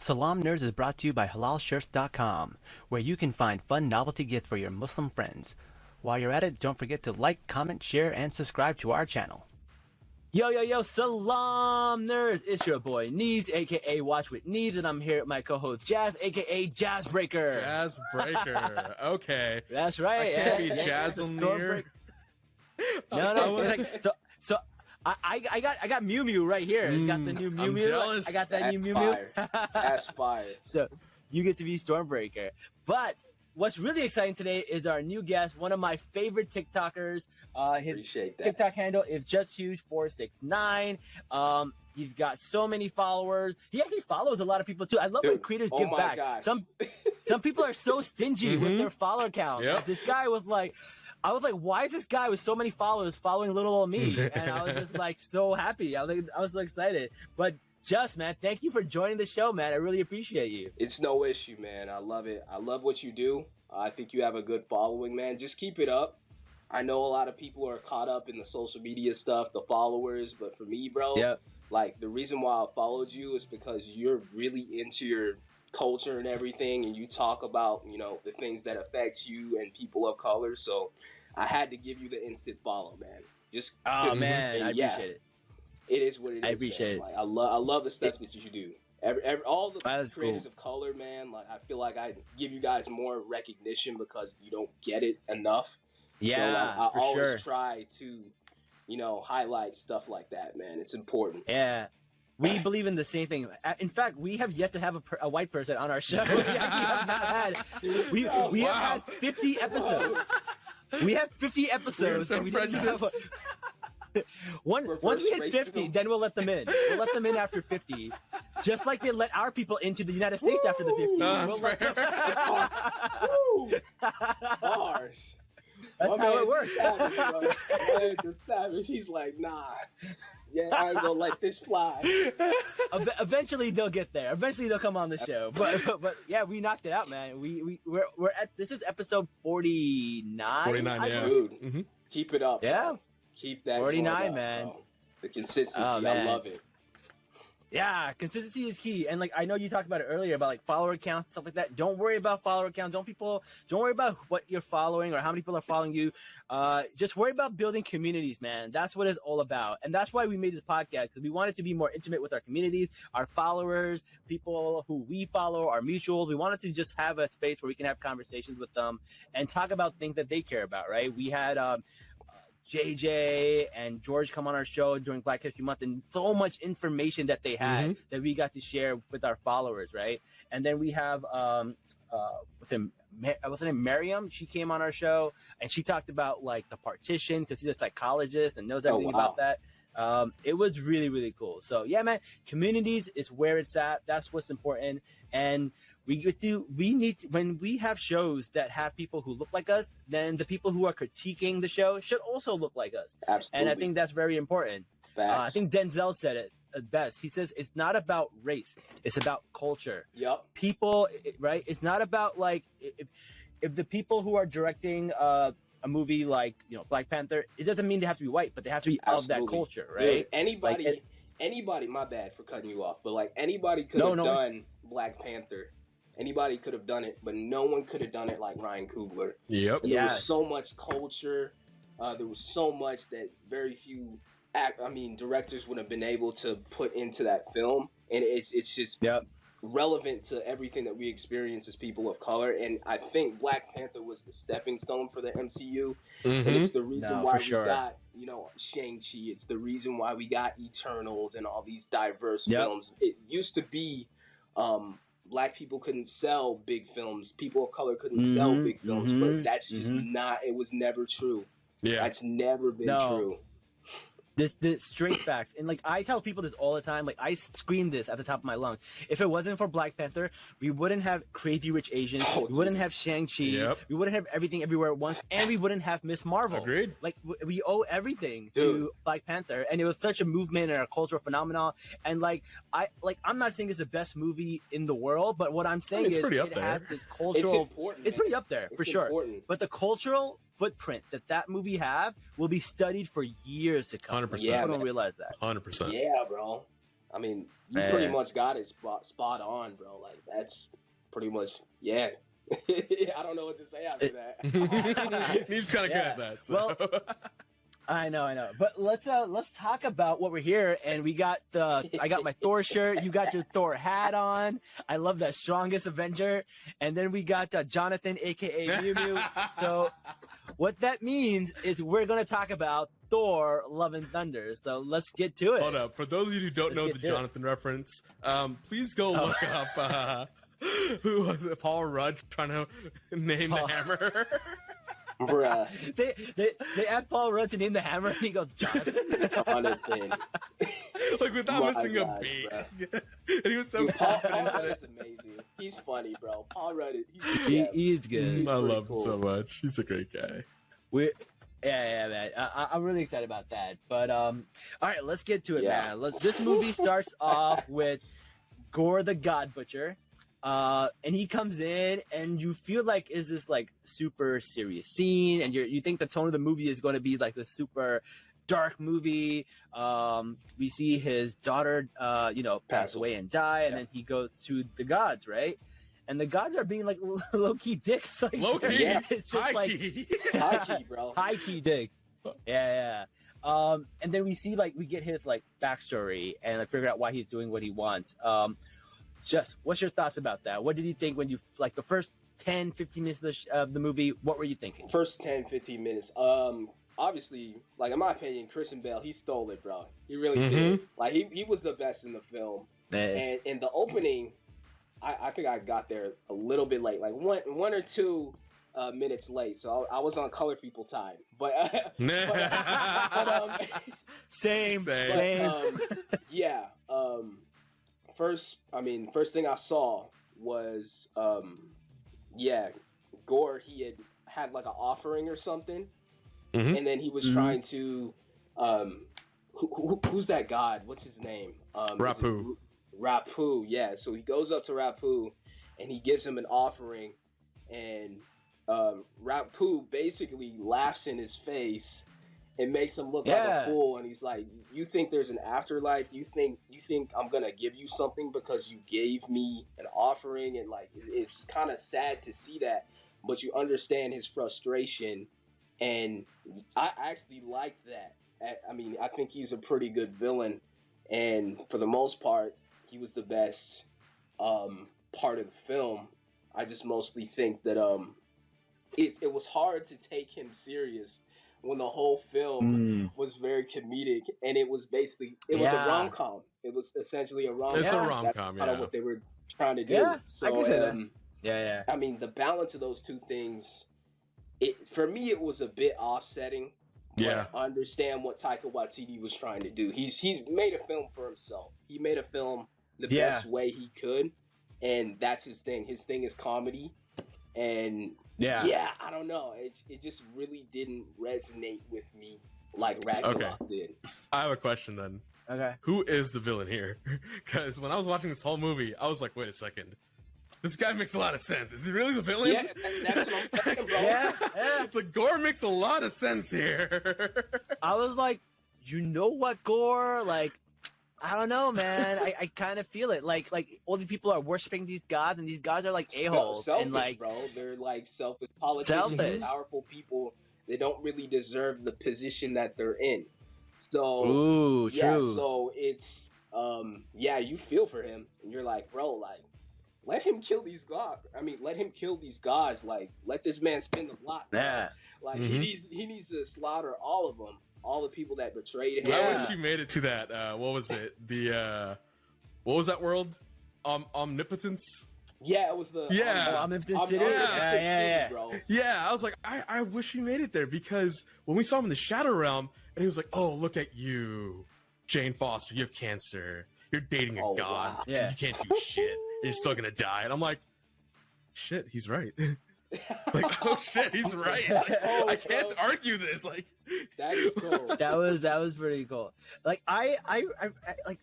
Salaam Nerds is brought to you by halalshirts.com, where you can find fun novelty gifts for your Muslim friends. While you're at it, don't forget to like, comment, share, and subscribe to our channel. Yo, Salaam Nerds! It's your boy Neebz, aka Watch with Neebz, and I'm here with my co-host Jazz, aka Jazzbreaker. Jazzbreaker. Okay. That's right. I can't be Jazzleneer. No. So I got Mew Mew right here. It's got the new Mew Mew. Jealous. I got that new Mew Mew. That's fire. So you get to be Stormbreaker. But what's really exciting today is our new guest, one of my favorite TikTokers. His Appreciate that. TikTok handle is justhuge469. He's got so many followers. He actually follows a lot of people too. I love when creators give back. Gosh. Some people are so stingy with their follower count. Yep. Like, this guy was like, I was like, why is this guy with so many followers following little old me? And I was just like so happy. I was so excited. But Just, man, thank you for joining the show, man. I really appreciate you. It's no issue, man. I love it. I love what you do. I think you have a good following, man. Just keep it up. I know a lot of people are caught up in the social media stuff, the followers, but for me, bro, like the reason why I followed you is because you're really into your culture and everything, and you talk about, you know, the things that affect you and people of color. So I had to give you the instant follow, man. Just I appreciate it. It is what it is. I appreciate it. Like, I love the stuff that you do. All the creators cool. of color, man. Like, I feel like I give you guys more recognition because you don't get it enough. Yeah, so, I always sure. try to, you know, highlight stuff like that, man. It's important. Yeah. We believe in the same thing. In fact, we have yet to have a white person on our show. We have not had. We have had 50 episodes. We have 50 episodes. We're so prejudiced. Once we hit 50, then we'll let them in. We'll let them in after 50. Just like they let our people into the United States after the 50. We'll let them... Bars. That's how it works. Savage, the savage. He's like, nah. Yeah, I ain't gonna let this fly. Eventually they'll get there. Eventually they'll come on the show. But yeah, we knocked it out, man. We're at, this is episode 49. 49, yeah. Dude, keep it up. Yeah. Bro. Keep that 49, up, man. Bro. The consistency, man. I love it. Yeah, consistency is key. And like I know you talked about it earlier about like follower counts, stuff like that. Don't worry about follower count. Don't worry about what you're following or how many people are following you. Just worry about building communities, man. That's what it's all about. And that's why we made this podcast, because we wanted to be more intimate with our communities, our followers, people who we follow, our mutuals. We wanted to just have a space where we can have conversations with them and talk about things that they care about, right? We had JJ and George come on our show during Black History Month, and so much information that they had that we got to share with our followers, right? And then we have what's her name, Miriam. She came on our show and she talked about like the partition, because she's a psychologist and knows everything about that. It was really, really cool. So yeah, man, communities is where it's at. That's what's important. And when we have shows that have people who look like us, then the people who are critiquing the show should also look like us. Absolutely. And I think that's very important. I think Denzel said it best. He says it's not about race, it's about culture. Yep. People, right? It's not about like if the people who are directing a movie like, you know, Black Panther, it doesn't mean they have to be white, but they have to be of that culture, right? Dude, anybody, my bad for cutting you off, but like anybody could have done Black Panther. Anybody could have done it, but no one could have done it like Ryan Coogler. Yep. There was so much culture. There was so much that very few directors would have been able to put into that film. And it's just relevant to everything that we experience as people of color. And I think Black Panther was the stepping stone for the MCU. And it's the reason why we got, you know, Shang-Chi. It's the reason why we got Eternals and all these diverse films. It used to be... Black people couldn't sell big films. People of color couldn't sell big films, but that's just not. It was never true. Yeah, that's never been true. This straight facts. And like I tell people this all the time, like I scream this at the top of my lungs. If it wasn't for Black Panther, we wouldn't have Crazy Rich Asians, we wouldn't have Shang-Chi, we wouldn't have Everything Everywhere at Once, and we wouldn't have Miss Marvel. Agreed. Like we owe everything to Black Panther, and it was such a movement and a cultural phenomenon. And I'm not saying it's the best movie in the world, but what I'm saying is it has this cultural. It's important. It's pretty up there for sure. But the cultural footprint that movie have will be studied for years to come. 100%. Yeah, I don't realize that. 100%. Yeah, bro. I mean, you Yeah. pretty much got it spot on, bro. Like that's pretty much yeah. I don't know what to say after that. Neeb's kind of good at that. So. Well, I know. But let's talk about what we're here. And I got my Thor shirt. You got your Thor hat on. I love that strongest Avenger. And then we got Jonathan, aka Mew Mew. So what that means is we're gonna talk about Thor: Love and Thunder. So let's get to it. Hold up. For those of you who don't know the Jonathan reference, please go look up who was it? Paul Rudd trying to name the hammer. Bruh. They asked Paul Rudd to name the hammer, and he goes, Jonathan. Like without My missing God, a beat. bruh. And he was so Dude, Paul confident. Rudd is amazing. He's funny, bro. Paul Rudd is He's good. He's I pretty love cool. him so much. He's a great guy. Yeah, man. I'm really excited about that. But all right, let's get to it, Yeah. man. This movie starts off with Gore the God Butcher, and he comes in, and you feel like is this like super serious scene, and you think the tone of the movie is going to be like the super dark movie. We see his daughter, pass away and die, and then he goes to the gods, right? And the gods are being like low key dicks. Like, Low key, Yeah. it's just high like key. high key, bro. high key dicks. Yeah. And then we see like we get his like backstory and like figure out why he's doing what he wants. Just what's your thoughts about that? What did you think when you like the first 10, 15 minutes of the movie? What were you thinking? First 10, 15 minutes. Obviously, like in my opinion, Christian Bale, he stole it, bro. He really did. Like he was the best in the film. And in the opening, I think I got there a little bit late, like one or two minutes late. So I was on color people time. But Same. yeah. First thing I saw was Gore. He had like an offering or something, and then he was trying to who's that god? What's his name? Rapu. Rapu, yeah. So he goes up to Rapu, and he gives him an offering, and Rapu basically laughs in his face and makes him look like a fool. And he's like, "You think there's an afterlife? You think I'm gonna give you something because you gave me an offering?" And like, it's kind of sad to see that, but you understand his frustration, and I actually like that. I mean, I think he's a pretty good villain, and for the most part, he was the best part of the film. I just mostly think that it was hard to take him serious when the whole film was very comedic, and it was basically a rom-com. It was essentially a rom-com. It's a rom-com, That's kind of what they were trying to do. Yeah, so I can say that. Yeah. I mean, the balance of those two things, for me, it was a bit offsetting. But I understand what Taika Waititi was trying to do. He's made a film for himself. He made a film the best way he could, and that's his thing. His thing is comedy, and I don't know. It just really didn't resonate with me like Ragnarok did. I have a question then. Okay. Who is the villain here? Because when I was watching this whole movie, I was like, wait a second. This guy makes a lot of sense. Is he really the villain? Yeah, that's what I'm saying, bro. Yeah. It's like Gore makes a lot of sense here. I was like, you know what, Gore? Like, I don't know, man. I kind of feel it. Like all these people are worshiping these gods, and these gods are like a-holes. Selfish, and like, bro. They're like selfish politicians, powerful people. They don't really deserve the position that they're in. So, true. So it's, you feel for him, and you're like, bro, like, let him kill these gods. I mean, let him kill these gods. Like, let this man spin the block. Bro. Yeah. Like, he needs to slaughter all of them. All the people that betrayed him. I wish he made it to that. What was it? What was that world? Omnipotence. Yeah, it was the Omnipotent City. City, bro. Yeah, I was like, I wish he made it there, because when we saw him in the Shadow Realm, and he was like, "Oh, look at you, Jane Foster. You have cancer. You're dating a god. Wow. Yeah, you can't do shit. You're still gonna die." And I'm like, "Shit, he's right." Like, oh shit, he's right. I can't argue this. Like, that is cool. That was pretty cool. Like I like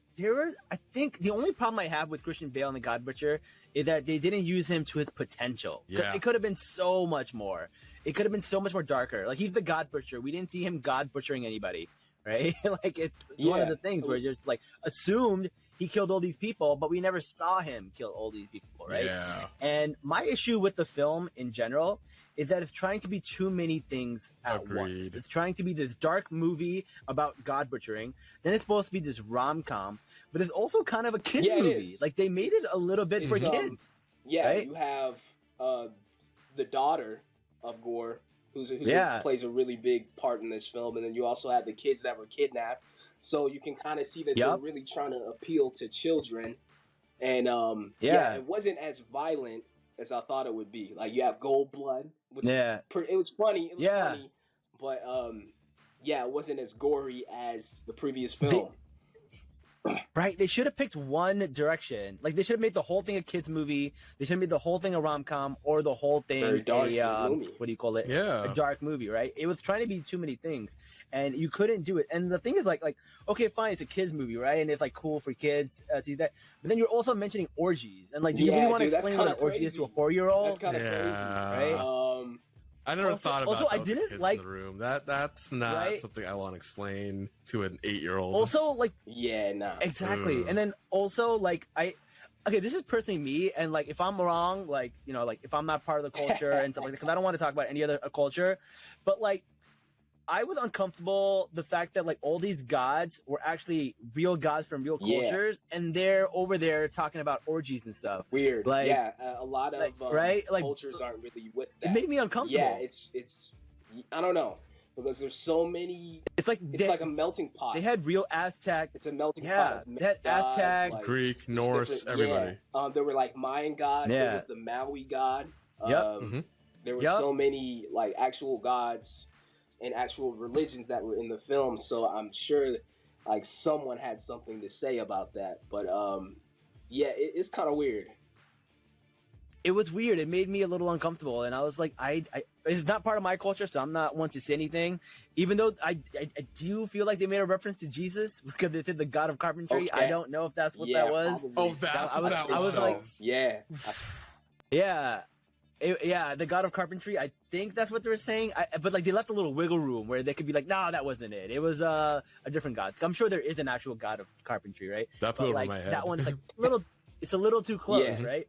I think the only problem I have with Christian Bale and the God Butcher is that they didn't use him to his potential. Yeah. It could have been so much more. It could have been so much more darker. Like, he's the God Butcher. We didn't see him God butchering anybody, right? Like, it's one of the things where you're just like assumed he killed all these people, but we never saw him kill all these people, right? Yeah. And my issue with the film in general is that it's trying to be too many things at once. Agreed. It's trying to be this dark movie about God butchering. Then it's supposed to be this rom-com, but it's also kind of a kids Yeah, it movie. is. Like they made it a little bit for It's, kids. Yeah, Right? you have the daughter of Gore, who Yeah. plays a really big part in this film, and then you also have the kids that were kidnapped. So you can kind of see that they're Yup. really trying to appeal to children, and Yeah. it wasn't as violent as I thought it would be. Like you have gold blood, which Yeah. is pretty. It was funny. It was Yeah. funny, but it wasn't as gory as the previous film. Right? They should have picked one direction. Like they should have made the whole thing a kids movie. They should have made the whole thing a rom-com or the whole thing Very dark a and gloomy. what do you call it? Yeah. A dark movie, right? It was trying to be too many things, and you couldn't do it. And the thing is, like okay, fine, it's a kids movie, right? And it's like cool for kids to see that. But then you're also mentioning orgies, and like, do you Yeah, really want to dude, that's explain what an kinda orgy is to a crazy. 4-year-old? That's kind of Yeah. crazy. I never Also- thought about also, I that with the didn't kids like- in the room. That's not Right? something I want to explain to an 8-year-old. Also, like Yeah, nah. exactly, Ugh. and then also like okay, this is personally me, and like if I'm wrong, like like if I'm not part of the culture and stuff like that, because I don't want to talk about any other culture, but like I was uncomfortable the fact that like all these gods were actually real gods from real Yeah. cultures, and they're over there talking about orgies and stuff. Weird. Like- Yeah, a lot of like, right? Like- cultures aren't really with that. It made me uncomfortable. Yeah, it's I don't know, because there's so many. it's like It's like a melting pot. they had real Aztec. It's a melting Yeah, pot. Of they had gods, Aztec, like, Greek, there's Norse, different- everybody. Yeah. There were like Mayan gods. There Yeah. was the Maui god. Yep. Mhm. There were Yep. so many like actual gods and actual religions that were in the film. So I'm sure like someone had something to say about that. But it's kind of weird. It was weird. It made me a little uncomfortable, and I was like, it's not part of my culture, so I'm not one to say anything. Even though I do feel like they made a reference to Jesus because they did the God of Carpentry. Okay. I don't know if that's what Yeah, that was. probably. Oh, that's I what was- that I was like- was. Yeah. Yeah, the God of Carpentry. I think that's what they were saying. But like they left a little wiggle room where they could be like, no, that wasn't it. It was a different God. I'm sure there is an actual God of Carpentry, right? That flew But over like my head. that one is like it's a little too close, Yeah. right?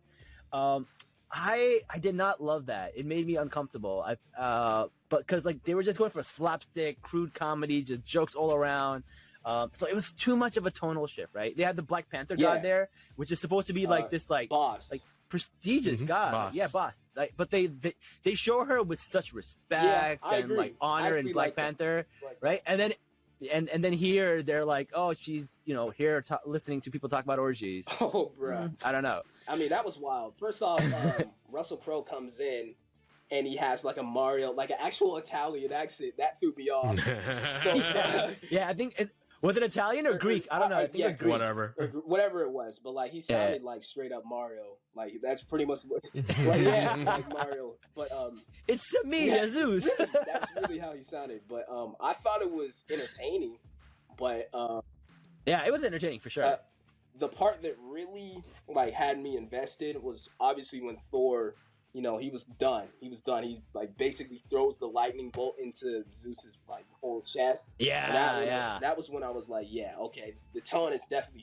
I did not love that. It made me uncomfortable. But because like they were just going for slapstick, crude comedy, just jokes all around. So it was too much of a tonal shift, right? They had the Black Panther Yeah. god there, which is supposed to be like this like Boss. like prestigious Mhm. god. Boss. Yeah, boss. Like, but they show her with such respect I and agree. like I honor actually in Black like that. Panther, Like- right? And then and then here they're like, oh, she's here listening to people talk about orgies. Oh, bruh. I don't know. I mean, that was wild. First off, Russell Crowe comes in and he has like a Mario, like an actual Italian accent. That threw me off. So, Yeah, I think was it Italian or Greek? I don't know. I think yeah, it was Greek. Whatever. or whatever it was, but like he sounded like straight up Mario. Like that's pretty much what, like, yeah, like Mario. But It's me, Yeah, Jesus. really, that's really how he sounded. But I thought it was entertaining. But Yeah, it was entertaining for sure. the part that really like had me invested was obviously when Thor, he was done. He like basically throws the lightning bolt into Zeus's like whole chest. Yeah, And yeah. That was when I was like, yeah, okay, the tone is definitely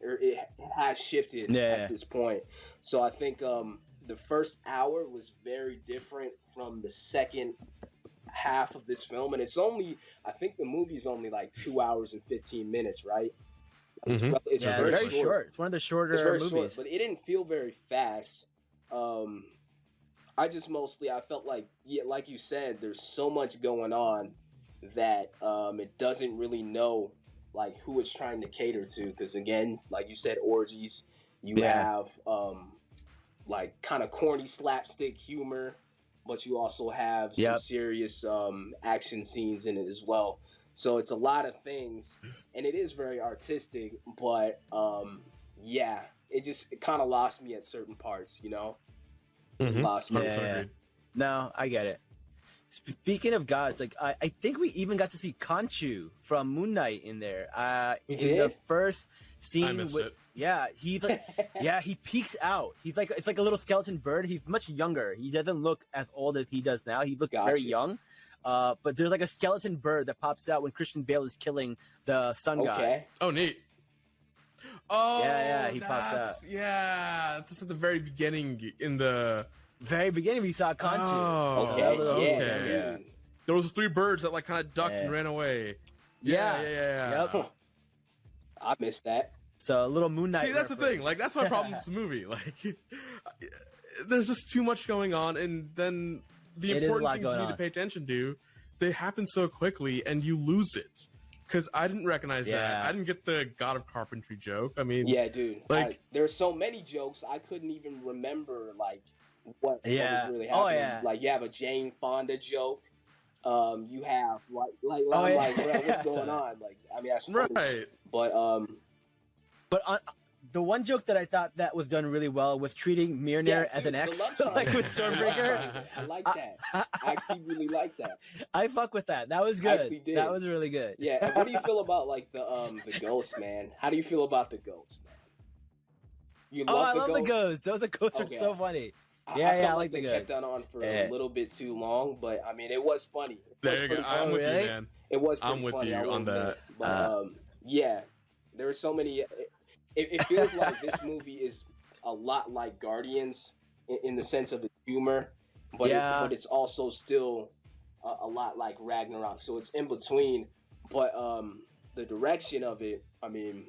it has shifted Yeah. at this point. So I think the first hour was very different from the second half of this film, and I think the movie's only like 2 hours and 15 minutes, right? Mhm. It's Yeah, very, very short. It's one of the shorter It's very movies. short, but it didn't feel very fast. I felt like, yeah, like you said, there's so much going on that it doesn't really know like who it's trying to cater to. Because again, like you said, orgies. You Yeah. have like kind of corny slapstick humor, but you also have some Yep. serious action scenes in it as well. So it's a lot of things, and it is very artistic. But yeah, it kind of lost me at certain parts. It Mhm. lost me. 100% Yeah. agreed. No, I get it. Speaking of gods, like I think we even got to see Khonshu from Moon Knight in there. We In did? the first scene I missed with it. yeah, he's like he peeks out. It's like a little skeleton bird. He's much younger. He doesn't look as old as he does now. He looks very Gotcha. young. But there's like a skeleton bird that pops out when Christian Bale is killing the sun god. Okay. Oh, neat. Oh, Yeah, he pops that's- out. Yeah, that's at the very beginning in the. Very beginning, we saw Conchu. Oh, Okay, okay. Yeah. There was 3 birds that like kind of ducked Yeah. and ran away. Yeah. Yeah. Yep. I missed that. So a little Moon Knight. See, that's the thing. Like, that's my problem with this movie. Like, there's just too much going on, and then the It is a important lot things you going need to on. pay attention to, they happen so quickly, and you lose it. Because I didn't recognize that. Yeah. I didn't get the God of Carpentry joke. I mean, Yeah, dude. Like- there's so many jokes I couldn't even remember like what Yeah. was really Oh, happening. yeah. Like you have a Jane Fonda joke. You have like Oh, I'm yeah. like, bro, what's I saw going that. on? Like, I mean, that's funny. right. But But the one joke that I thought that was done really well was treating Mjolnir yeah, as dude, an the X, love triangle. like with Stormbreaker. I like that. I actually really like that. I fuck with that. That was I good. actually did. That was really good. Yeah. And what do you feel about like the ghosts, man? How do you feel about the ghosts, man? You Oh, I love love the ghosts. Those ghosts Okay. are so funny. I Yeah, felt I like they the kept ghosts. that on for Yeah. a little bit too long, but I mean, it was funny. It was There you go. pretty I'm funny. with really? you, man. It was I'm pretty with funny, you I will on admit. that. But yeah, there were so many. It feels like this movie is a lot like Guardians in the sense of its humor, but Yeah. but it's also still a lot like Ragnarok. So it's in between. But the direction of it, I mean,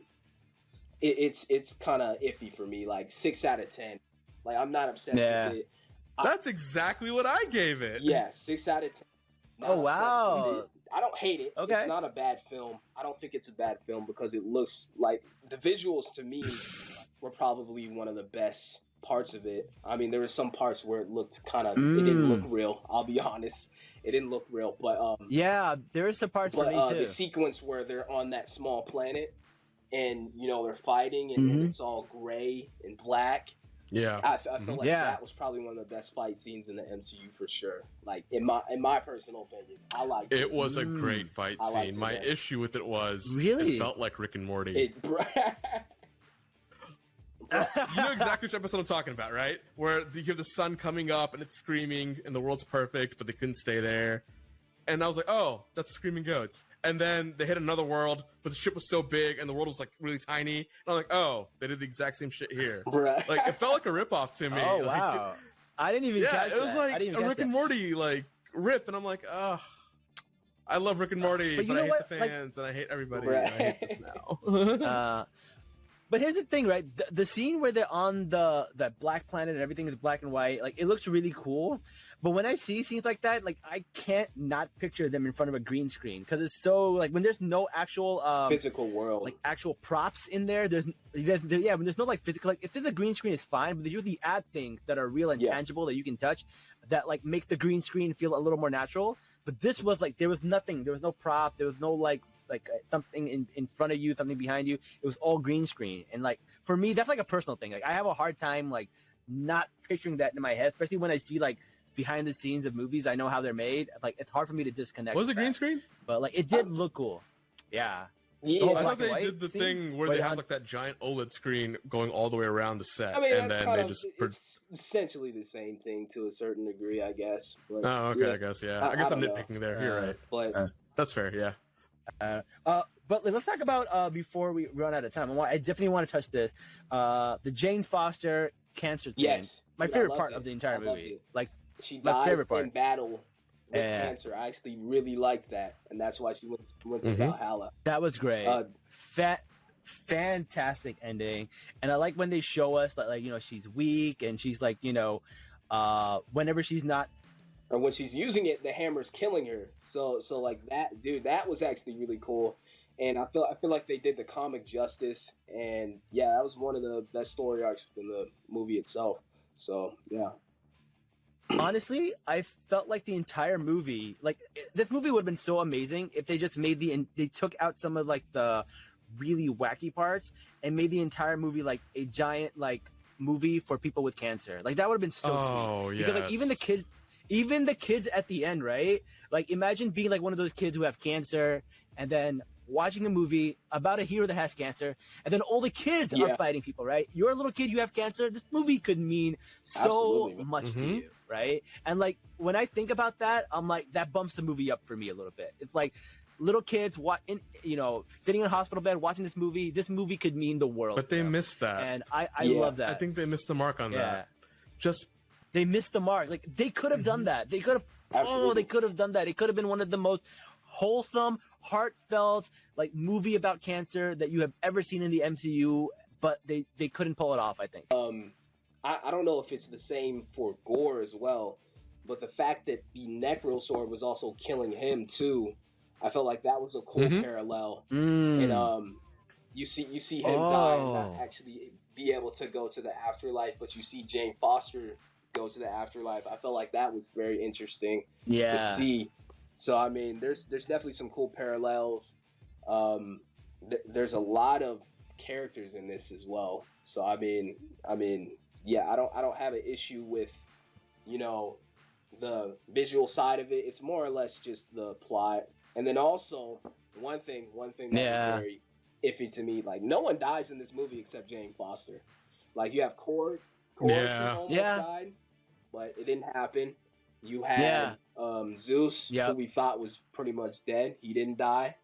it's kind of iffy for me. Like 6 out of 10. Like I'm not obsessed Yeah. with it. That's exactly what I gave it. Yeah, 6 out of 10. Not Oh, obsessed wow. with it. I don't hate it. Okay. It's not a bad film. I don't think it's a bad film because it looks like the visuals to me were probably one of the best parts of it. I mean, there were some parts where it looked kind of it didn't look real. I'll be honest, it didn't look real. But Yeah, there is some parts for me too. the sequence where they're on that small planet and you know they're fighting and it's all gray and black. Yeah. I feel like Yeah. that was probably one of the best fight scenes in the MCU for sure. Like in my personal opinion, I liked it. It was a great fight I liked scene. it, My man. issue with it was Really? it felt like Rick and Morty. It You know exactly which episode I'm talking about, right? Where you have the sun coming up and it's screaming and the world's perfect, but they couldn't stay there. And I was like, oh, that's the screaming goats. And then they hit another world, but the ship was so big and the world was like really tiny. And I'm like, oh, they did the exact same shit here. Bruh. Like it felt like a ripoff to me. Oh Like, wow! I didn't even yeah, catch it was that. I like didn't a even Rick catch and that. Morty like rip, and I'm like, ugh. I love Rick and Morty, But but, you I know hate what? the Like- fans and I hate everybody. Right. And I hate this now. But here's the thing, right? The scene where they're on that black planet and everything is black and white, like it looks really cool. But when I see scenes like that, like I can't not picture them in front of a green screen because it's so like when there's no actual Physical world. like actual props in there. When there's no like physical, like if there's a green screen, it's fine. But they usually add things that are real and Yeah. tangible that you can touch, that like make the green screen feel a little more natural. But this was like there was nothing. There was no prop. There was no like something in front of you, something behind you. It was all green screen. And like for me, that's like a personal thing. Like I have a hard time like not picturing that in my head, especially when I see like behind the scenes of movies. I know how they're made. Like it's hard for me to disconnect. Was it with green that. screen? But like it did look cool. Yeah. yeah, whole I black thought and they white did the scene? thing where Wait, they had on- like that giant OLED screen going all the way around the set, I mean, and that's then kind they of just. it's essentially the same thing to a certain degree, I guess. But, Oh, okay. yeah. I guess yeah. I I guess I'm don't know. nitpicking there. You're right. But That's fair. Yeah. But let's talk about before we run out of time. I definitely want to touch this. The Jane Foster cancer thing. yes, My dude, I favorite loved part it. of the entire I loved movie. it. Like She my dies favorite part. in battle with Yeah. cancer. I actually really liked that, and that's why she went to Mhm. Valhalla. that was great. Uh, Fantastic ending. And I like when they show us that like she's weak and she's like whenever she's not. or when she's using it, the hammer's killing her. So like that, dude, that was actually really cool. And I feel like they did the comic justice, and yeah, that was one of the best story arcs within the movie itself. So yeah, Honestly, I felt like the entire movie, like this movie would have been so amazing if they just made they took out some of like the really wacky parts and made the entire movie like a giant like movie for people with cancer. Like that would have been so Oh, sweet. Because like even the kids at the end, right? Like imagine being like one of those kids who have cancer and then watching a movie about a hero that has cancer, and then all the kids Yeah. are fighting people, right? You're a little kid, you have cancer. This movie could mean so Absolutely. much to Mhm. you, right? And like when I think about that, I'm like that bumps the movie up for me a little bit. It's like little kids sitting in a hospital bed watching this movie could mean the world. But they missed that, and I love that. I think they missed the mark on that. Just they missed the mark. Like they could have done that. They could have. Absolutely. They could have done that. It could have been one of the most wholesome, heartfelt like movie about cancer that you have ever seen in the MCU. But they couldn't pull it off. I think. I don't know if it's the same for Gore as well, but the fact that the Necro Sword was also killing him too, I felt like that was a cool parallel. And you see him die and not actually be able to go to the afterlife, but you see Jane Foster go to the afterlife. I felt like that was very interesting to see. So I mean, there's definitely some cool parallels. There's a lot of characters in this as well. So I mean, yeah, I don't have an issue with, the visual side of it. It's more or less just the plot. And then also one thing that was very iffy to me, like no one dies in this movie except Jane Foster. Like you have Korg who almost died, but it didn't happen. You had Zeus, who we thought was pretty much dead. He didn't die.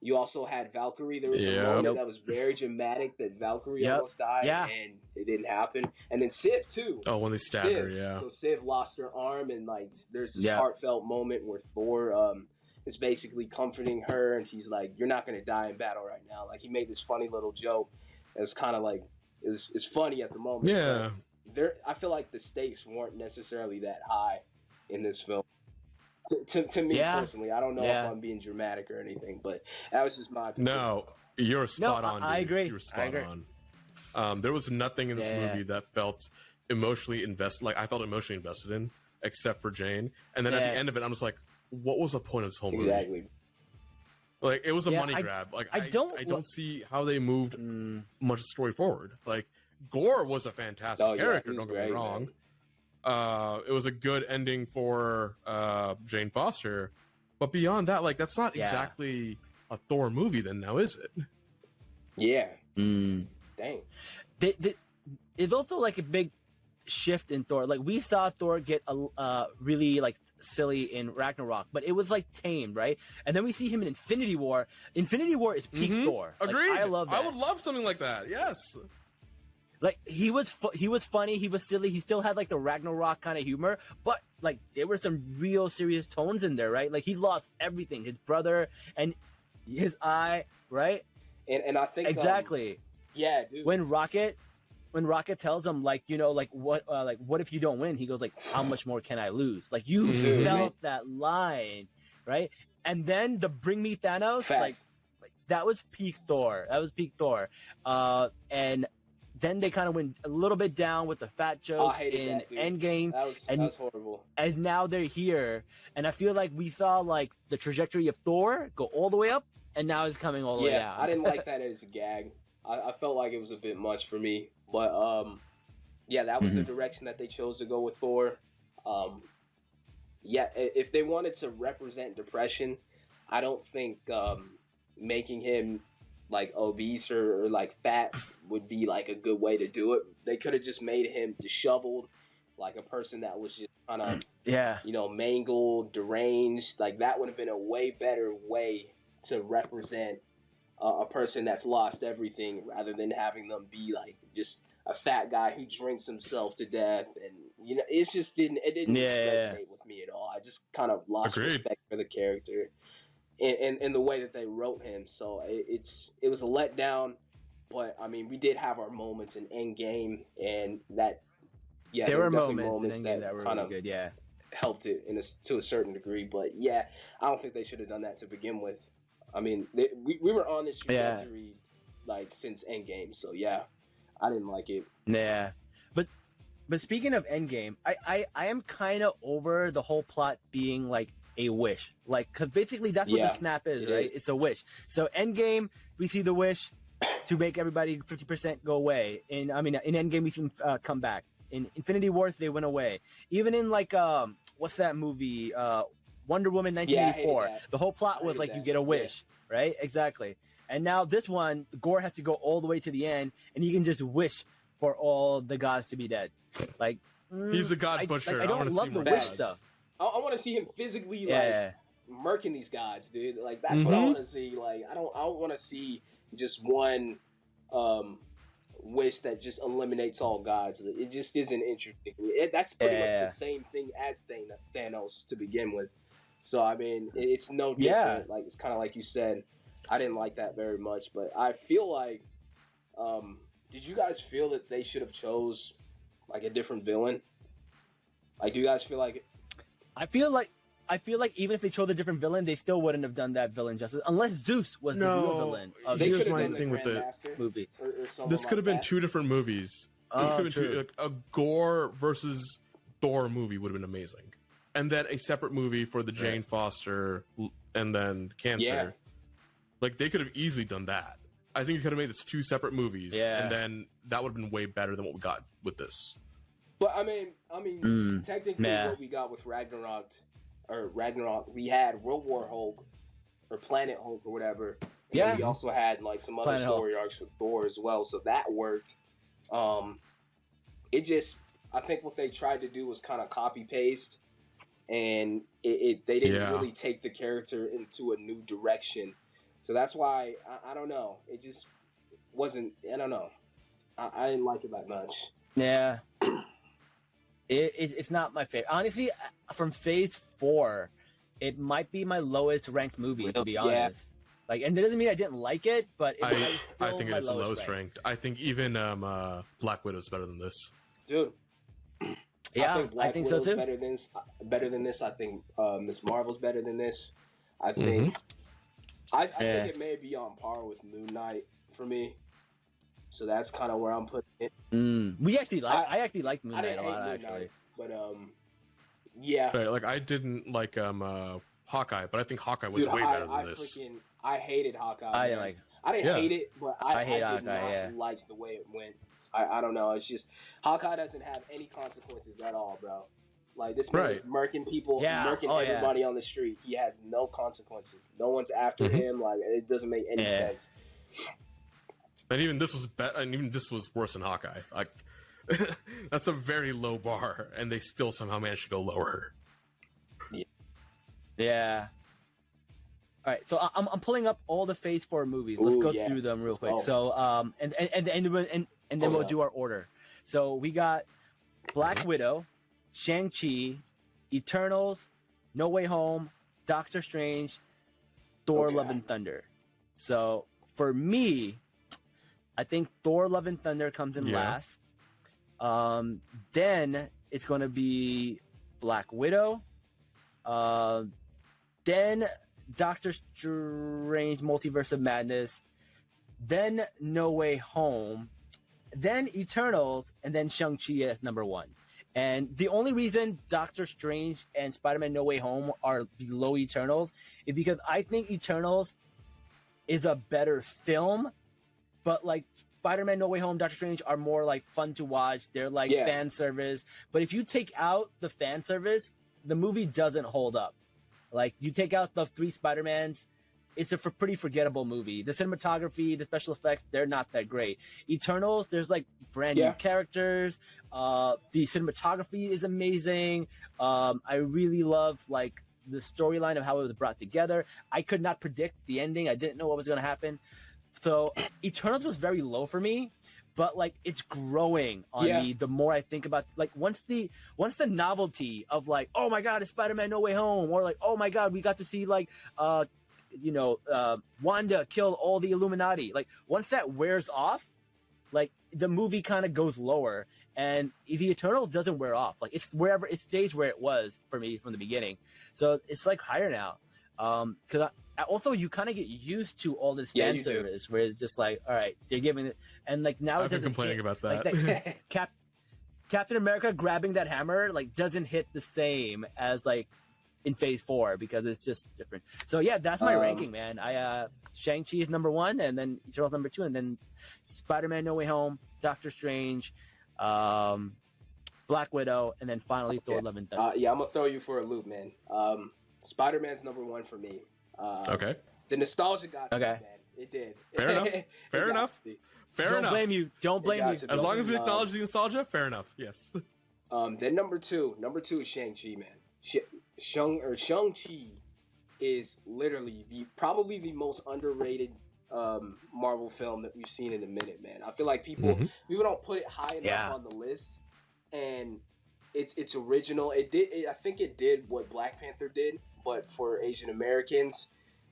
You also had Valkyrie. There was a moment that was very dramatic that Valkyrie almost died, and it didn't happen. And then Civ too. Oh, when they stabbed her, So Civ lost her arm, and like there's this heartfelt moment where Thor is basically comforting her, and she's like, "You're not gonna die in battle right now." Like he made this funny little joke. It's kind of like it's funny at the moment. Yeah. I feel like the stakes weren't necessarily that high in this film. To me personally, I don't know if I'm being dramatic or anything, but that was just my opinion. No, you're spot on. I agree. You're spot on. There was nothing in this movie that felt emotionally invested. Like I felt emotionally invested in, except for Jane. And then at the end of it, I'm just like, what was the point of this whole movie? Exactly. Like it was a money grab. Like I don't see how they moved much story forward. Like Gore was a fantastic character. Don't get me wrong. Man. It was a good ending for Jane Foster, but beyond that, like that's not exactly a Thor movie. Then now is it? Yeah. Dang. It's also like a big shift in Thor. Like we saw Thor get really like silly in Ragnarok, but it was like tamed, right? And then we see him in Infinity War. Infinity War is peak Thor. Agreed. Like, I love that. I would love something like that. Yes. Like he was funny, he was silly, he still had like the Ragnarok kind of humor, but like there were some real serious tones in there, right? Like he lost everything, his brother and his eye, right? And I think exactly. Dude. When Rocket tells him like what if you don't win? He goes like, how much more can I lose? Like you felt that line, right? And then the bring me Thanos, like that was peak Thor. And then they kind of went a little bit down with the fat jokes in Endgame. That was horrible. And now they're here. And I feel like we saw like the trajectory of Thor go all the way up, and now it's coming all the way down. I didn't like that as a gag. I felt like it was a bit much for me. But that was the direction that they chose to go with Thor. If they wanted to represent depression, I don't think making him like obese or like fat would be like a good way to do it. They could have just made him disheveled, like a person that was just kind of mangled, deranged. Like that would have been a way better way to represent a person that's lost everything, rather than having them be like just a fat guy who drinks himself to death. And it just didn't resonate with me at all. I just kind of lost respect for the character in the way that they wrote him. So it was a letdown. But I mean, we did have our moments in Endgame, and that there were moments that were kind really of good. Helped it to a certain degree. But I don't think they should have done that to begin with. I mean, we were on this trajectory like since Endgame. So I didn't like it. Yeah, but speaking of Endgame, I am kind of over the whole plot being like a wish, like because basically that's what the snap is, right? It's a wish. So Endgame, we see the wish to make everybody 50% go away. In Endgame we see them come back. In Infinity Wars they went away. Even in like what's that movie? Wonder Woman 1984. The whole plot was like you get a wish, right? Exactly. And now this one, Gore has to go all the way to the end, and he can just wish for all the gods to be dead. Like he's a god butcher. I don't love the wish stuff. I want to see him physically murking these gods, dude. Like that's what I want to see. Like I don't want to see just one wish that just eliminates all gods. It just isn't interesting. That's pretty much the same thing as Thanos to begin with. So I mean, it's no different. Like it's kind of like you said. I didn't like that very much, but I feel like, did you guys feel that they should have chose like a different villain? Like, do you guys feel like? I feel like even if they chose a different villain, they still wouldn't have done that villain justice unless Zeus was the real villain. Here's my thing with the movie. This could have been two different movies. This could have been a Gore versus Thor movie would have been amazing, and then a separate movie for the Jane Foster and then Cancer. Yeah. Like they could have easily done that. I think you could have made this two separate movies, and then that would have been way better than what we got with this. But I mean, technically, what we got with Ragnarok, we had World War Hulk, or Planet Hulk, or whatever. And we also had like some other story arcs with Thor as well, so that worked. It just, I think what they tried to do was kind of copy paste, and they didn't really take the character into a new direction. So that's why I don't know. It just wasn't. I don't know. I didn't like it that much. Yeah. It's not my favorite. Honestly, from Phase 4, it might be my lowest ranked movie, to be honest. Yeah. Like, and that doesn't mean I didn't like it, but I think it's the lowest ranked. I think even Black Widow's better than this. Dude. Yeah, I think so too. Better than this. I think Ms. Marvel's better than this. I think. I think it may be on par with Moon Knight for me. So that's kind of where I'm putting it. I actually like Moon Knight a lot, actually. But yeah. Right, like I didn't like Hawkeye, but I think Hawkeye was way better than this. I hated Hawkeye. I didn't hate it, but I did Hawkeye, not like the way it went. I don't know. It's just Hawkeye doesn't have any consequences at all, bro. Like this man is murking people, murking everybody on the street. He has no consequences. No one's after him. Like it doesn't make any sense. And even this was and even this was worse than Hawkeye. Like that's a very low bar, and they still somehow managed to go lower. Yeah. All right, so I'm pulling up all the Phase 4 movies. Let's go through them real quick. So and then we'll do our order. So we got Black Widow, Shang-Chi, Eternals, No Way Home, Doctor Strange, Thor: Love and Thunder. So for me, I think Thor: Love and Thunder comes in last. Then it's going to be Black Widow. Then Doctor Strange: Multiverse of Madness. Then No Way Home. Then Eternals, and then Shang-Chi at number 1. And the only reason Doctor Strange and Spider-Man No Way Home are below Eternals is because I think Eternals is a better film, but like Spider-Man No Way Home, Doctor Strange are more like fun to watch. They're like fan service. But if you take out the fan service, the movie doesn't hold up. Like you take out the 3 Spider-Mans, it's a pretty forgettable movie. The cinematography, the special effects, they're not that great. Eternals, there's like brand new characters. The cinematography is amazing. I really love like the storyline of how it was brought together. I could not predict the ending. I didn't know what was going to happen. So Eternals was very low for me, but like it's growing on me the more I think about like once the novelty of like, oh my God, it's Spider-Man No Way Home, or like, oh my God, we got to see like Wanda kill all the Illuminati. Like once that wears off, like the movie kind of goes lower, and the Eternals doesn't wear off. Like it's wherever it stays where it was for me from the beginning. So it's like higher now. Because also you kind of get used to all this fan service where it's just like, all right, they're giving it, and like now I've it doesn't been complaining about that. Like that Captain America grabbing that hammer like doesn't hit the same as like in Phase 4 because it's just different. So yeah, that's my ranking, man. Shang-Chi is number 1, and then Eternals number 2, and then Spider-Man No Way Home, Doctor Strange, Black Widow, and then finally Thor: Love and Thunder. I'm gonna throw you for a loop, man. Spider-Man's number 1 for me. Okay. The nostalgia got me, man. It did. Fair enough. Fair enough. Fair enough. Don't blame you. Don't blame you. As long as we acknowledge the nostalgia, fair enough. Yes. Then number two is Shang-Chi, man. Shang-Chi. is literally probably the most underrated Marvel film that we've seen in a minute, man. I feel like people don't put it high enough on the list, and it's original. I think it did what Black Panther did, but for Asian Americans,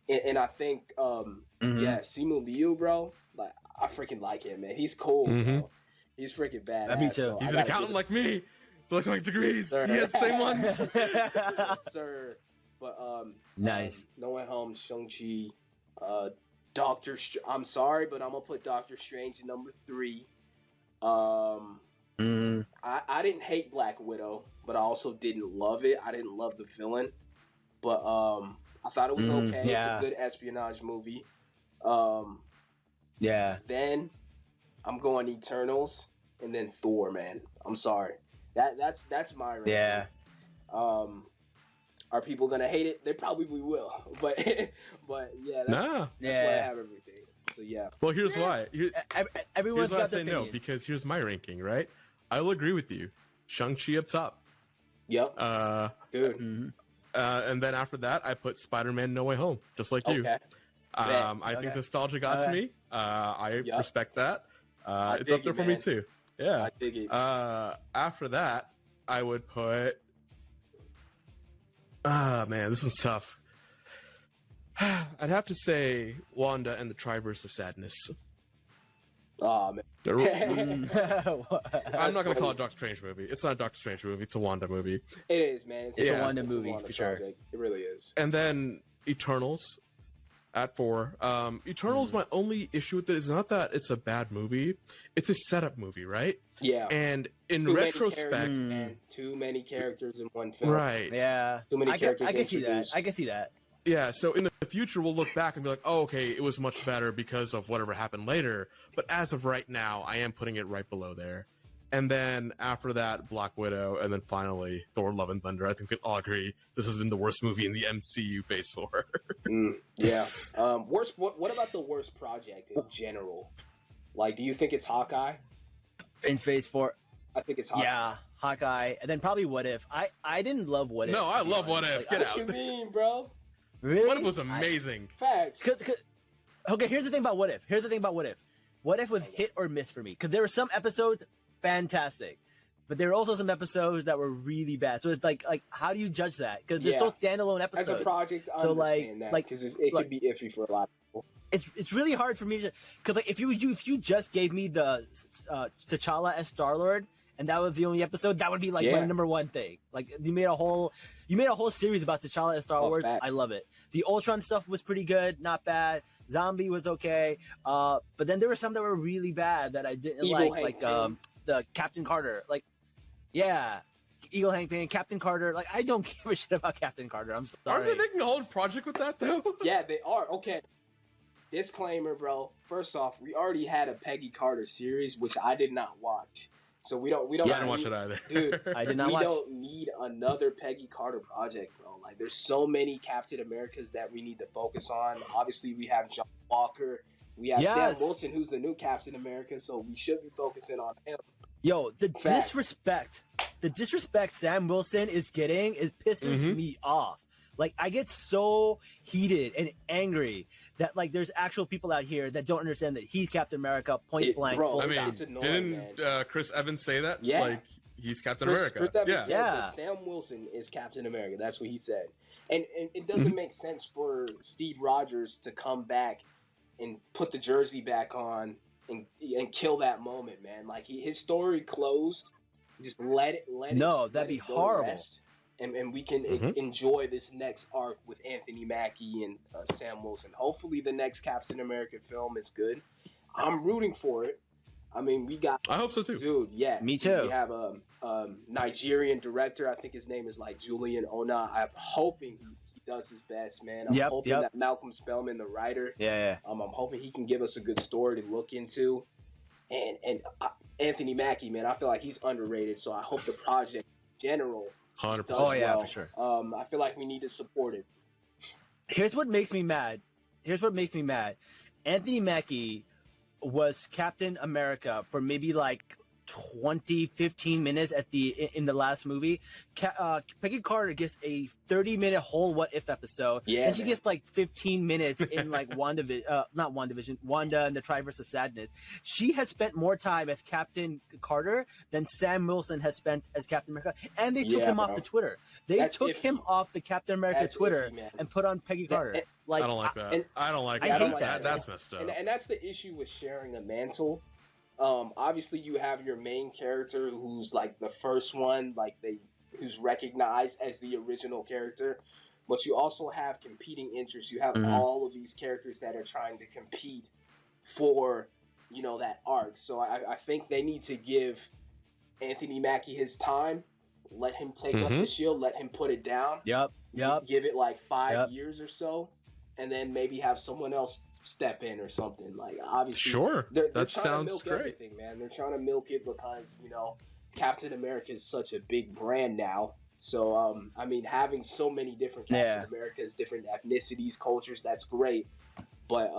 and I think Simu Liu, bro, like I freaking like him, man. He's cool, bro. He's freaking badass. Me too. So He's an accountant like me. Electronic degrees. Yes, He has the same ones. Yes, sir. But nice. No Way Home, Shang-Chi, I'm sorry, but I'm gonna put Doctor Strange at number 3. I didn't hate Black Widow, but I also didn't love it. I didn't love the villain, but I thought it was okay. It's a good espionage movie. Then I'm going Eternals, and then Thor. Man, I'm sorry. That's my ranking. Yeah. Are people gonna hate it? They probably will, but yeah, that's why I have everything. So yeah. Well, here's why. Everyone's here's why got I say no, because here's my ranking. Right, I will agree with you. Shang-Chi up top. Yep. Dude. And then after that, I put Spider-Man: No Way Home, just like you. Okay. I think nostalgia got to me. I respect that. It's up there for me too. Yeah. I dig it. After that, I would put. Man, this is tough. I'd have to say Wanda and the Triverse of Sadness. Oh man. I'm not gonna call it a Doctor Strange movie. It's not a Doctor Strange movie. It's a Wanda movie. It is, man. It's a Wanda movie for sure. It really is. And then Eternals at 4. Eternals, my only issue with it is not that it's a bad movie. It's a setup movie, right? Yeah. And in too retrospect, too many characters in one film. Right. Yeah. Too many characters. I can see that. I can see that. Yeah, so in the future, we'll look back and be like, oh, okay, it was much better because of whatever happened later. But as of right now, I am putting it right below there. And then after that, Black Widow, and then finally, Thor: Love and Thunder. I think we can all agree this has been the worst movie in the MCU Phase 4. Yeah. Worst. What about the worst project in general? Like, do you think it's Hawkeye? In Phase 4? I think it's Hawkeye. Yeah, Hawkeye. And then probably What If. I didn't love What If. No, I love What If. Like, Get out. What you mean, bro? Really? What If was amazing. Facts. Okay, here's the thing about What If. What If was hit or miss for me. Because there were some episodes fantastic, but there were also some episodes that were really bad. So it's like how do you judge that? Because they're still standalone episodes. As a project, I understand that because it could be iffy for a lot of people. It's really hard for me to, because like if you just gave me the T'Challa as Star-Lord and that was the only episode, that would be like my number one thing. Like you made a whole series about T'Challa as Star-Lord. I love it. The Ultron stuff was pretty good, not bad. Zombie was okay, but then there were some that were really bad that I didn't like the Captain Carter, Eagle Hangman, Captain Carter. Like I don't give a shit about Captain Carter. I'm sorry. Aren't they making a whole project with that though? Yeah, they are. Okay. Disclaimer, bro. First off, we already had a Peggy Carter series, which I did not watch. So we don't. I didn't watch it either, dude. I did not. We don't need another Peggy Carter project, bro. Like, there's so many Captain Americas that we need to focus on. Obviously, we have John Walker. We have Sam Wilson, who's the new Captain America. So we should be focusing on him. Yo, the disrespect Sam Wilson is getting pisses me off. Like, I get so heated and angry that, like, there's actual people out here that don't understand that he's Captain America, point blank. Bro, I mean, it's annoying, didn't Chris Evans say that? Yeah. Like, he's Captain America. Chris Evans said that Sam Wilson is Captain America. That's what he said. And it doesn't make sense for Steve Rogers to come back and put the jersey back on and kill that moment, man. Like, his story closed. Just let it that'd be horrible. Rest. And we can enjoy this next arc with Anthony Mackie and Sam Wilson. Hopefully the next Captain America film is good. I'm rooting for it. I mean, I hope so too. Dude, yeah. Me too. We have a Nigerian director. I think his name is like Julian Ona. I'm hoping he does his best, man. I'm hoping that Malcolm Spellman, the writer, I'm hoping he can give us a good story to look into. And Anthony Mackie, man, I feel like he's underrated. So I hope the project in general 100%. does well. for sure. I feel like we need to support it. Here's what makes me mad. Anthony Mackie was Captain America for maybe like 15 minutes in the last movie. Peggy Carter gets a 30-minute whole What If episode. Yeah, and she gets like 15 minutes in like Wanda and the Triverse of Sadness. She has spent more time as Captain Carter than Sam Wilson has spent as Captain America, and they took him off the Twitter. They took him off the Captain America Twitter and put on Peggy Carter. I don't like that. I don't like that. That's messed up. And that's the issue with sharing a mantle. Obviously you have your main character who's like the first one, who's recognized as the original character, but you also have competing interests. You have all of these characters that are trying to compete for, that arc. So I think they need to give Anthony Mackie his time, let him take up the shield, let him put it down. Yep. Give it like 5 years or so, and then maybe have someone else step in or something. Like, obviously, sure, they're that trying sounds to milk great. Everything, man. They're trying to milk it because Captain America is such a big brand now. So, having so many different Captain Americas, different ethnicities, cultures, that's great. But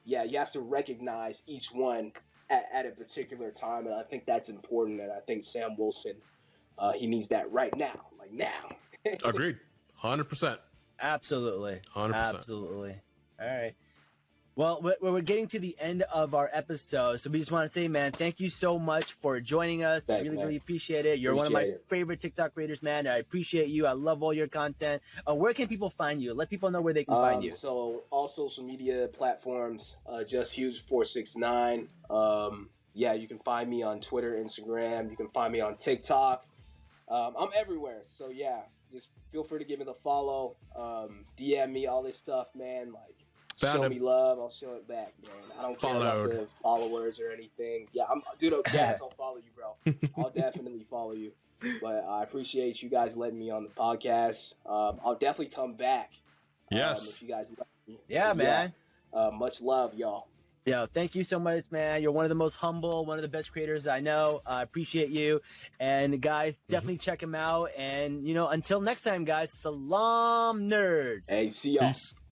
you have to recognize each one at a particular time, and I think that's important. And I think Sam Wilson, he needs that right now, like now. Agreed, 100%. Absolutely, 100%. Absolutely. All right. Well, we're getting to the end of our episode, so we just want to say, man, thank you so much for joining us. Thanks, really appreciate it. You're one of my favorite TikTok creators, man. I appreciate you. I love all your content. Where can people find you? Let people know where they can find you. So all social media platforms, just Huge469. You can find me on Twitter, Instagram. You can find me on TikTok. I'm everywhere. So just feel free to give me the follow. DM me all this stuff, man. Like, show me love, I'll show it back, man. I don't care about the followers or anything. Yeah, Jazz, I'll follow you, bro. I'll definitely follow you. But I appreciate you guys letting me on the podcast. I'll definitely come back. Yes. If you guys let me. Yeah, man. Much love, y'all. Yeah, thank you so much, man. You're one of the most humble, one of the best creators I know. I appreciate you. And guys, definitely check him out. And, until next time, guys, Salaam, nerds. Hey, see y'all. Peace.